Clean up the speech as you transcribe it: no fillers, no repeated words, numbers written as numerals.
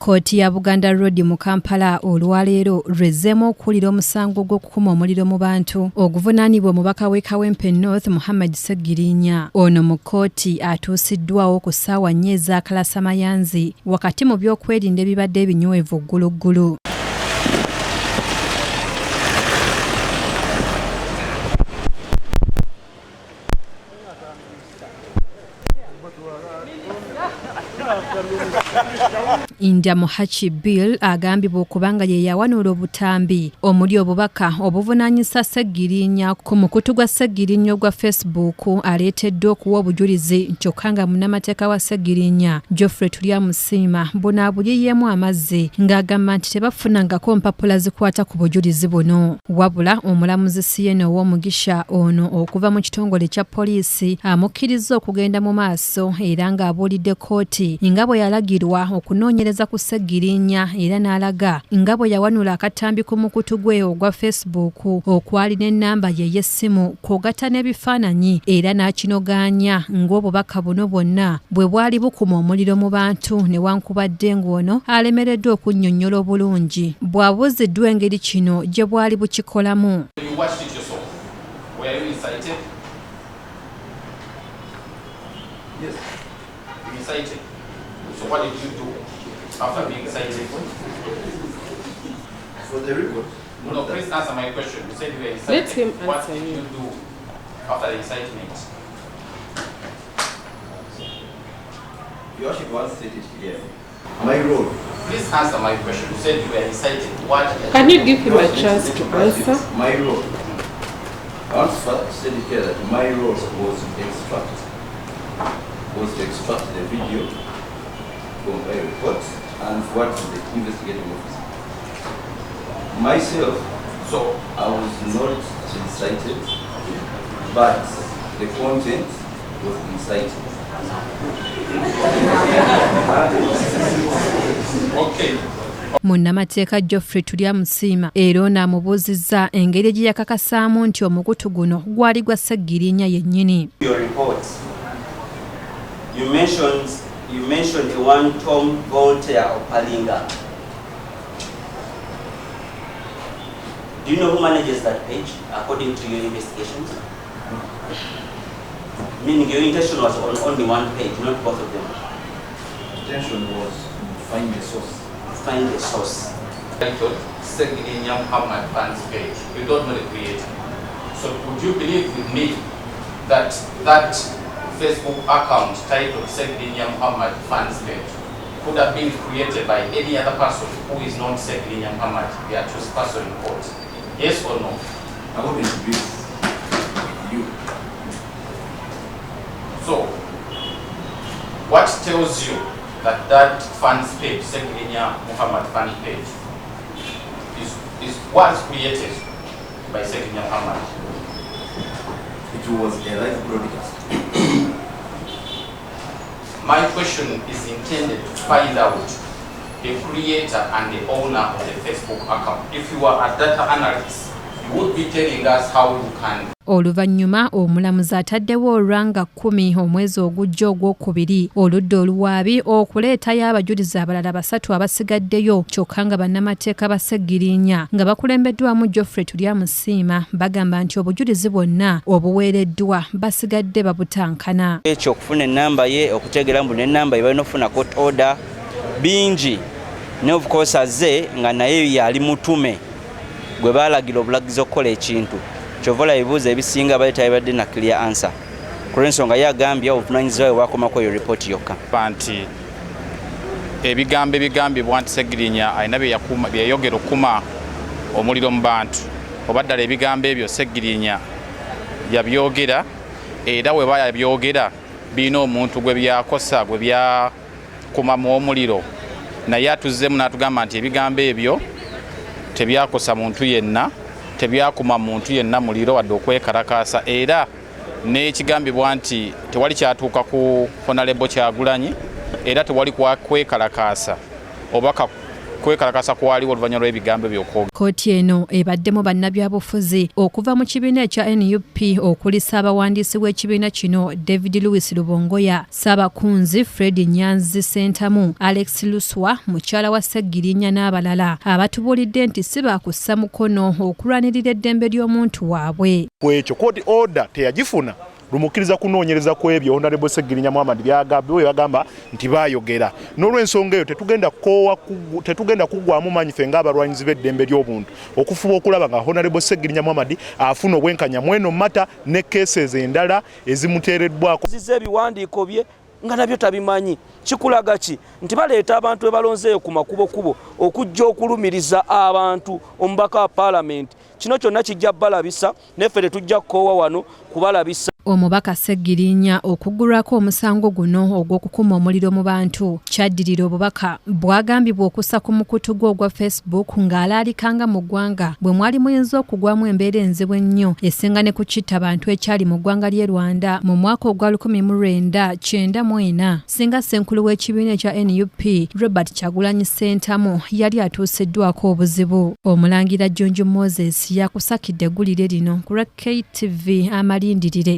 Kkooti ya Buganda Road mu Kampala olwaleero lwezzeemu okuwulira omusango gw'okukuma omuliro mu bantu oguvunanibwa omubaka w'e Kawempe North Mohammade Ssegirinya. Ono mu kkooti atuusiddwawo ku ssaawa 4 ez'akalasamayanzi wakati mu by'okwerinda ebibadde ebinywevu gguluggulu. Ndyamuhaki Bill agambibwa okuba nga ye yawanula obutambi omuli obubaka obuvunaanyisa Ssegirinya ku mukutu gwa Ssegirinya ogwa Facebook aleeteddwa okuwa obujulizi kyokka nga munnamateeka wa Ssegirinya Goeffrey Turyamusiima bunaabuliyeemu amazzi ng'agamba nti tebafunangako mpapula zikwata ku bujulizi buno. Wabula omulamuzi Sien Owomugisha ono okuva mu kitongole kya Poliisi amukkiriza okugenda mu maaso era ng'abuulidde kkooti nga bwe yalagirwa okunoonyereza ku Ssegirinya era n'alaga nga bwe yawanula akatambi ku mukutu gwe ogwa Facebook okwali n'ennamba ye y'essimu kw'ogatta n'ebifaananyi era n'akinogaanya ng'obubaka buno bwonna bwe bwali bukuma omuliro mu bantu newankubadde ng'ono alemereddwa okunnyonnyola obulungi bw'abuuziddwa engeri kino gye bwali bukikolamu. So what did you do after being cited? For the record? No, please answer my question. You said you were incited. Let him answer. What did you do after the incitement? You actually once said it here. My role. Please answer my question. You said you were incited. What? Can you give him a chance to answer? My role. I want to say it here that my role was to extract the video from a report and forward to the investigating officer. Myself, So I was not incited, but the content was incited. okay. Munnamateeka Goeffrey Turyamusiima era ono amubuuzizza engeri gye yakakasaamu nti omukutu guno gwali gwa Ssegirinya yennyini. Your report, you mentioned the one Tom Voltaire of Palinga. Do you know who manages that page according to your investigations? Meaning your intention was on only one page, not both of them. Intention was to find the source. Find the source. Titled Ssegirinya Muhammad fans page. You don't know the creator. So would you believe with me that Facebook account titled Ssegirinya Muhammad fans page could have been created by any other person who is not Ssegirinya Muhammad, the accused person in court? Yes or no? I wouldn't agree with you. So, what tells you that fans page, Ssegirinya Muhammad fan page, was created by Ssegirinya Muhammad? It was a live broadcast. My question is intended to find out the creator and the owner of the Facebook account. If you are a data analyst, you would be telling us how you can. Oluvannyuma omulamuzi ataddewo olwanga 10 omwezi ogujja ogwokubiri oludda oluwaabi okuleetayo abajulizi abalala 3 abasigaddeyo kyokka nga bannamateeka ba Ssegirinya nga bakulembeddwamu Goeffrey Turyamusiima bagamba nti obujulizi bwonna obuweereddwa basigadde babutankana. Ekyo okufuna ennamba ye okutegeera mbu n'ennamba ye balina okufuna court order bingi ne of course azze nga naye yali mutume gwe baalagira obulagizi okukola ekintu kyovola ebibuuzo ebisinga baleeta na clear answer ku lw'ensonga ye agambye obuvunaanyizibwa bwe bwakomako eyo ripooti yokka nti ebigambo ebigambibwa nti Ssegirinya alina bye yayogera okukuma omuliro mu bantu oba ddala ebigambo ebyo Ssegirinya yabyogera era bwe bayabyogera birina omuntu gwe byakosa gwe byakumamu omuliro naye atuzzeemu n'atugamba nti ebigambo ebyo tebyakosa muntu yenna tebyakuma muntu yenna muliro wadde okwekalakaasa era n'ekigambibwa nti tewali kyatuuka ku Honorable Kyagulanyi era tewali kwekalakaasa obaka kwekalakasa kwaliwo oluvannyuma lw'ebigambo by'okwogera. Kkooti eno ebaddemu bannabyabufuzi okuva mu kibiina ekya NUP okuli ssaabawandiisi w'ekibiina kino David Louis Lubongoya, Ssaabakunzi Fred Nyanzi Sentamu, Alex Luswa, mukyala wa Ssegirinya n'abalala abatubuulidde nti si baakussa mukono okulwanirira eddembe ly'omuntu waabwe. Kwekyo kkooti order teyagifuna lumukkiriza kunoonyereza ku ebyo Honorable Ssegirinya Muhammad byagamba nti baayogera. N'olw'ensonga eyo tetugenda kuggwamu maanyi ffe ng'abalwanyizi b'eddembe ly'obuntu okufuba okulaba nga Honorable Ssegirinya Muhammad afuna obwenkanya mweno mata ne cases endala ezimuteereddwako. Ebiwandiiko bye nga nabyo tabimanyi. Kikulaga ki nti baleeta abantu bebalonzeeyo ku makubokubo okujja okulumiriza abantu omubaka wa paalamenti. Kino kyonna kijja balabisa neffe tetujja kukoowa wano kubalabisa. Omubaka Ssegirinya okuggulwako omusango guno ogw'okukuma omuliro mu bantu kyaddirira obubaka bwagambibwa okussa ku mukutu gwe ogwa Facebook ng'alaalikanga mu ggwanga bwe mwali muyinza okugwamu embeera enzibu ennyo esinga ne kukitta bantu ekyali mu ggwanga ly'e Rwanda mu mwaka ogwa 1994 singa ssenkulu w'ekibiina ekya NUP Robert Kyagulanyi Ssentamu yali atuusiddwako obuzibu. Omulangira Jjunju Moses yakusakidde eggulire lino ku KTV amalindirire.